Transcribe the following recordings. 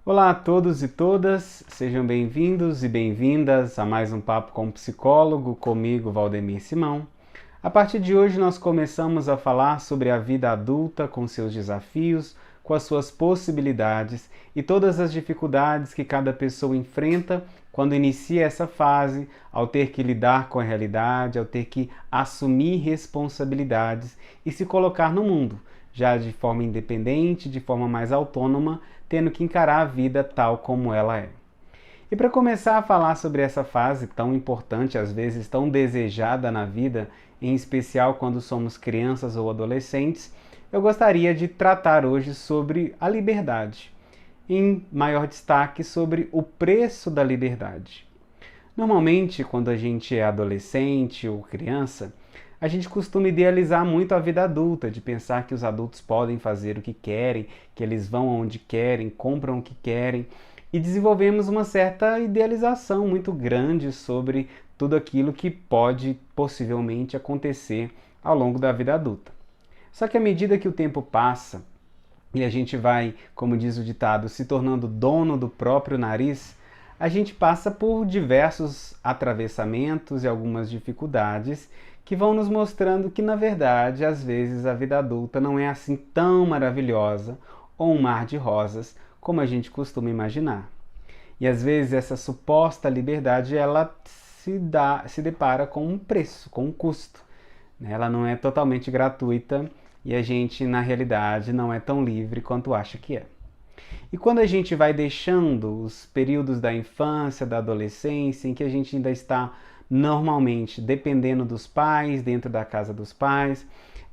Olá a todos e todas, sejam bem-vindos e bem-vindas a mais um Papo com o Psicólogo, comigo, Valdemir Simão. A partir de hoje nós começamos a falar sobre a vida adulta com seus desafios, com as suas possibilidades e todas as dificuldades que cada pessoa enfrenta quando inicia essa fase, ao ter que lidar com a realidade, ao ter que assumir responsabilidades e se colocar no mundo, já de forma independente, de forma mais autônoma, tendo que encarar a vida tal como ela é. E para começar a falar sobre essa fase tão importante, às vezes tão desejada na vida, em especial quando somos crianças ou adolescentes, eu gostaria de tratar hoje sobre a liberdade, em maior destaque sobre o preço da liberdade. Normalmente, quando a gente é adolescente ou criança, a gente costuma idealizar muito a vida adulta, de pensar que os adultos podem fazer o que querem, que eles vão aonde querem, compram o que querem, e desenvolvemos uma certa idealização muito grande sobre tudo aquilo que pode possivelmente acontecer ao longo da vida adulta. Só que à medida que o tempo passa e a gente vai, como diz o ditado, se tornando dono do próprio nariz, a gente passa por diversos atravessamentos e algumas dificuldades que vão nos mostrando que, na verdade, às vezes a vida adulta não é assim tão maravilhosa ou um mar de rosas como a gente costuma imaginar. E às vezes essa suposta liberdade ela se depara com um preço, com um custo. Ela não é totalmente gratuita e a gente, na realidade, não é tão livre quanto acha que é. E quando a gente vai deixando os períodos da infância, da adolescência, em que a gente ainda está normalmente dependendo dos pais, dentro da casa dos pais,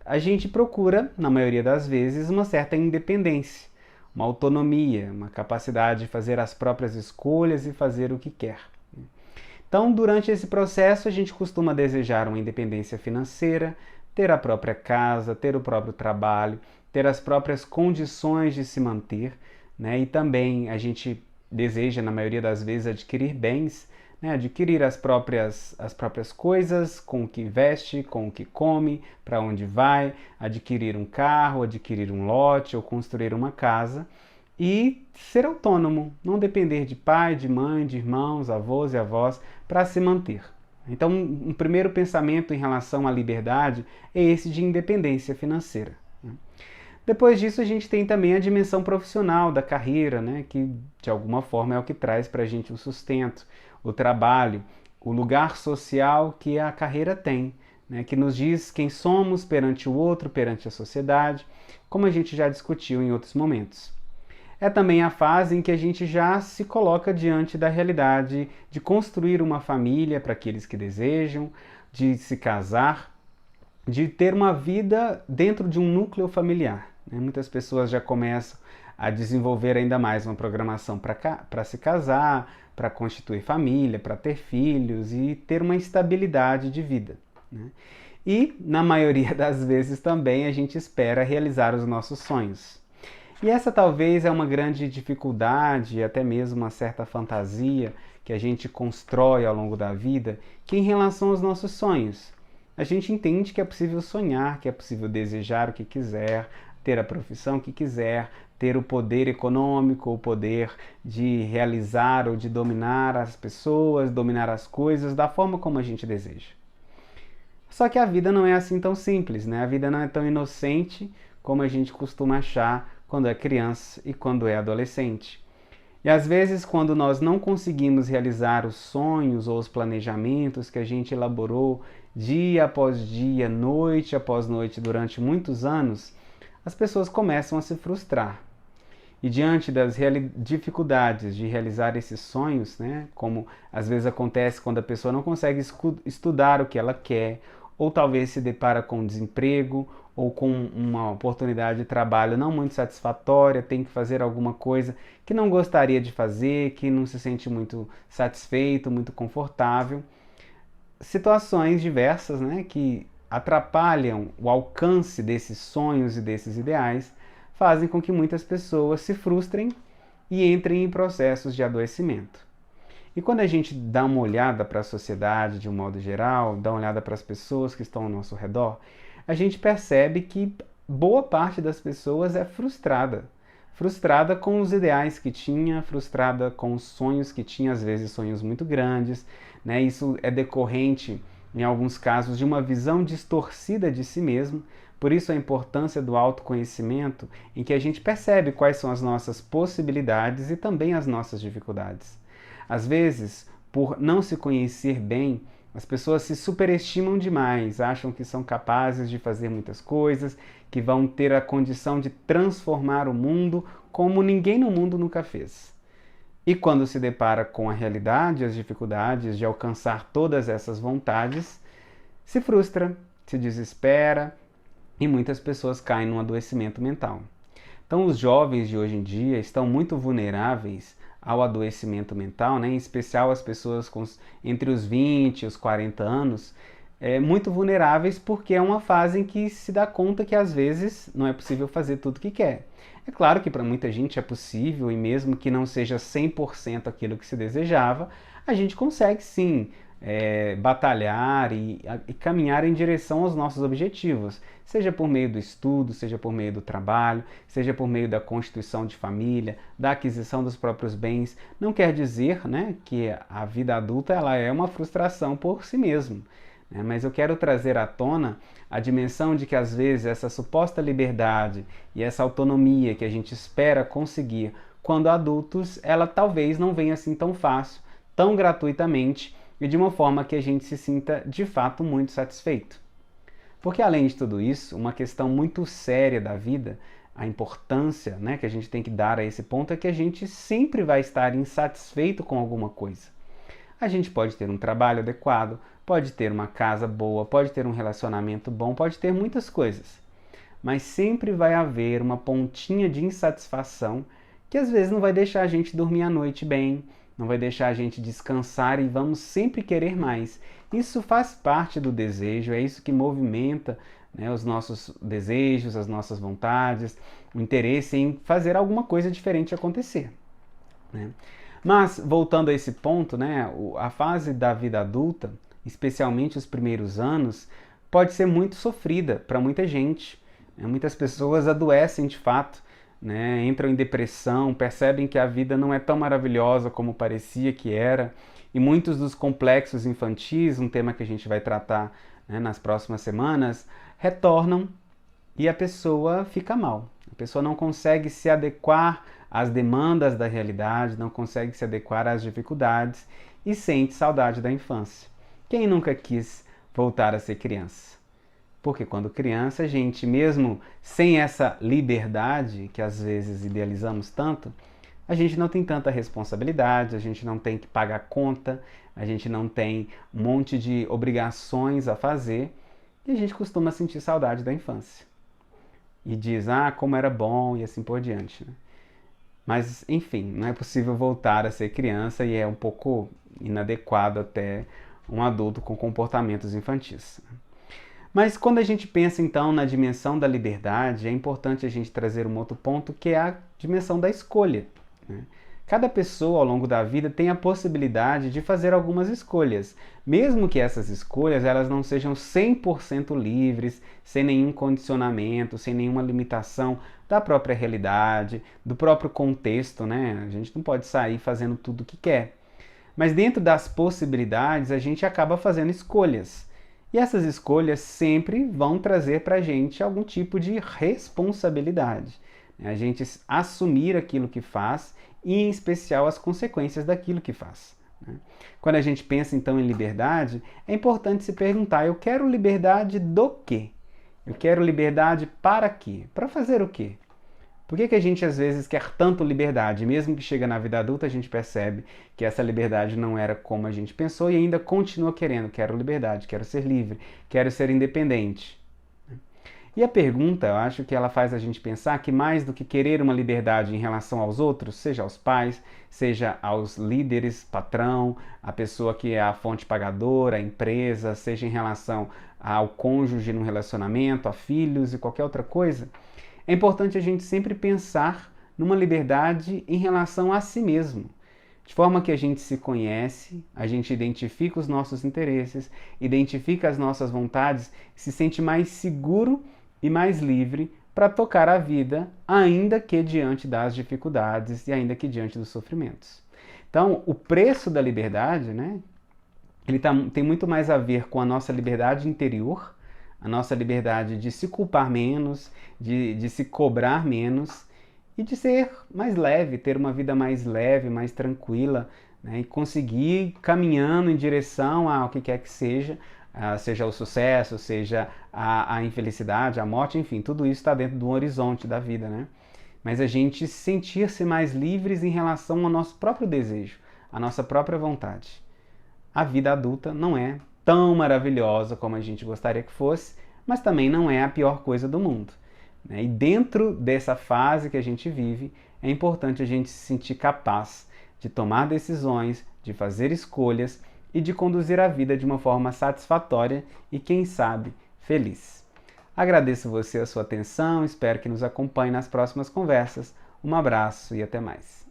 a gente procura, na maioria das vezes, uma certa independência, uma autonomia, uma capacidade de fazer as próprias escolhas e fazer o que quer. Então, durante esse processo, a gente costuma desejar uma independência financeira, ter a própria casa, ter o próprio trabalho, ter as próprias condições de se manter, né? E também a gente deseja, na maioria das vezes, adquirir bens, né? Adquirir as próprias coisas, com o que veste, com o que come, para onde vai, adquirir um carro, adquirir um lote ou construir uma casa e ser autônomo, não depender de pai, de mãe, de irmãos, avós e avós para se manter. Então, um primeiro pensamento em relação à liberdade é esse de independência financeira. Depois disso, a gente tem também a dimensão profissional da carreira, né, que de alguma forma é o que traz para a gente o sustento, o trabalho, o lugar social que a carreira tem, né, que nos diz quem somos perante o outro, perante a sociedade, como a gente já discutiu em outros momentos. É também a fase em que a gente já se coloca diante da realidade de construir uma família para aqueles que desejam, de se casar, de ter uma vida dentro de um núcleo familiar. Muitas pessoas já começam a desenvolver ainda mais uma programação para se casar, para constituir família, para ter filhos e ter uma estabilidade de vida. E, na maioria das vezes, também a gente espera realizar os nossos sonhos. E essa talvez é uma grande dificuldade, até mesmo uma certa fantasia que a gente constrói ao longo da vida, que em relação aos nossos sonhos. A gente entende que é possível sonhar, que é possível desejar o que quiser, ter a profissão que quiser, ter o poder econômico, o poder de realizar ou de dominar as pessoas, dominar as coisas da forma como a gente deseja. Só que a vida não é assim tão simples, né? A vida não é tão inocente como a gente costuma achar quando é criança e quando é adolescente. E às vezes, quando nós não conseguimos realizar os sonhos ou os planejamentos que a gente elaborou dia após dia, noite após noite, durante muitos anos, as pessoas começam a se frustrar. E diante das dificuldades de realizar esses sonhos, né, como às vezes acontece quando a pessoa não consegue estudar o que ela quer, ou talvez se depara com desemprego, ou com uma oportunidade de trabalho não muito satisfatória, tem que fazer alguma coisa que não gostaria de fazer, que não se sente muito satisfeito, muito confortável. Situações diversas, né, que atrapalham o alcance desses sonhos e desses ideais, fazem com que muitas pessoas se frustrem e entrem em processos de adoecimento. E quando a gente dá uma olhada para a sociedade de um modo geral, dá uma olhada para as pessoas que estão ao nosso redor, a gente percebe que boa parte das pessoas é frustrada. frustrada com os ideais que tinha, frustrada com os sonhos que tinha, às vezes sonhos muito grandes, né? Isso é decorrente, em alguns casos, de uma visão distorcida de si mesmo. Por isso a importância do autoconhecimento, em que a gente percebe quais são as nossas possibilidades e também as nossas dificuldades. Às vezes, por não se conhecer bem, as pessoas se superestimam demais, acham que são capazes de fazer muitas coisas, que vão ter a condição de transformar o mundo como ninguém no mundo nunca fez. E quando se depara com a realidade, as dificuldades de alcançar todas essas vontades, se frustra, se desespera e muitas pessoas caem num adoecimento mental. Então, os jovens de hoje em dia estão muito vulneráveis ao adoecimento mental, né? Em especial as pessoas entre os 20 e os 40 anos, muito vulneráveis porque é uma fase em que se dá conta que às vezes não é possível fazer tudo o que quer. É claro que para muita gente é possível e mesmo que não seja 100% aquilo que se desejava, a gente consegue sim batalhar e caminhar em direção aos nossos objetivos, seja por meio do estudo, seja por meio do trabalho, seja por meio da constituição de família, da aquisição dos próprios bens. Não quer dizer, né, que a vida adulta ela é uma frustração por si mesmo, né? Mas eu quero trazer à tona a dimensão de que às vezes essa suposta liberdade e essa autonomia que a gente espera conseguir quando adultos, ela talvez não venha assim tão fácil, tão gratuitamente, e de uma forma que a gente se sinta de fato muito satisfeito. Porque além de tudo isso, uma questão muito séria da vida, a importância, né, que a gente tem que dar a esse ponto é que a gente sempre vai estar insatisfeito com alguma coisa. A gente pode ter um trabalho adequado, pode ter uma casa boa, pode ter um relacionamento bom, pode ter muitas coisas. Mas sempre vai haver uma pontinha de insatisfação que às vezes não vai deixar a gente dormir à noite bem, não vai deixar a gente descansar e vamos sempre querer mais. Isso faz parte do desejo, é isso que movimenta, né, os nossos desejos, as nossas vontades, o interesse em fazer alguma coisa diferente acontecer, né? Mas, voltando a esse ponto, né, a fase da vida adulta, especialmente os primeiros anos, pode ser muito sofrida para muita gente, né? Muitas pessoas adoecem de fato, né, entram em depressão, percebem que a vida não é tão maravilhosa como parecia que era, e muitos dos complexos infantis, um tema que a gente vai tratar, né, nas próximas semanas, retornam e a pessoa fica mal. A pessoa não consegue se adequar às demandas da realidade, não consegue se adequar às dificuldades e sente saudade da infância. Quem nunca quis voltar a ser criança? Porque quando criança, a gente, mesmo sem essa liberdade, que às vezes idealizamos tanto, a gente não tem tanta responsabilidade, a gente não tem que pagar conta, a gente não tem um monte de obrigações a fazer, e a gente costuma sentir saudade da infância. E diz, como era bom, e assim por diante, né? Mas, enfim, não é possível voltar a ser criança e é um pouco inadequado até um adulto com comportamentos infantis. Mas quando a gente pensa então na dimensão da liberdade, é importante a gente trazer um outro ponto que é a dimensão da escolha, né? Cada pessoa ao longo da vida tem a possibilidade de fazer algumas escolhas, mesmo que essas escolhas elas não sejam 100% livres, sem nenhum condicionamento, sem nenhuma limitação da própria realidade, do próprio contexto, né? A gente não pode sair fazendo tudo o que quer. Mas dentro das possibilidades, a gente acaba fazendo escolhas. E essas escolhas sempre vão trazer para a gente algum tipo de responsabilidade. A gente assumir aquilo que faz e, em especial, as consequências daquilo que faz. Quando a gente pensa, então, em liberdade, é importante se perguntar, eu quero liberdade do quê? Eu quero liberdade para quê? Para fazer o quê? Por que a gente às vezes quer tanto liberdade? Mesmo que chega na vida adulta, a gente percebe que essa liberdade não era como a gente pensou e ainda continua querendo. Quero liberdade, quero ser livre, quero ser independente. E a pergunta, eu acho que ela faz a gente pensar que mais do que querer uma liberdade em relação aos outros, seja aos pais, seja aos líderes, patrão, a pessoa que é a fonte pagadora, a empresa, seja em relação ao cônjuge num relacionamento, a filhos e qualquer outra coisa, é importante a gente sempre pensar numa liberdade em relação a si mesmo, de forma que a gente se conhece, a gente identifica os nossos interesses, identifica as nossas vontades, se sente mais seguro e mais livre para tocar a vida, ainda que diante das dificuldades e ainda que diante dos sofrimentos. Então, o preço da liberdade, né, tem muito mais a ver com a nossa liberdade interior, a nossa liberdade de se culpar menos, de se cobrar menos e de ser mais leve, ter uma vida mais leve, mais tranquila, né, e conseguir ir caminhando em direção ao que quer que seja, seja o sucesso, seja a infelicidade, a morte, enfim, tudo isso está dentro do horizonte da vida, né? Mas a gente sentir-se mais livres em relação ao nosso próprio desejo, à nossa própria vontade. A vida adulta não é tão maravilhosa como a gente gostaria que fosse, mas também não é a pior coisa do mundo, né? E dentro dessa fase que a gente vive, é importante a gente se sentir capaz de tomar decisões, de fazer escolhas e de conduzir a vida de uma forma satisfatória e, quem sabe, feliz. Agradeço você a sua atenção, espero que nos acompanhe nas próximas conversas. Um abraço e até mais.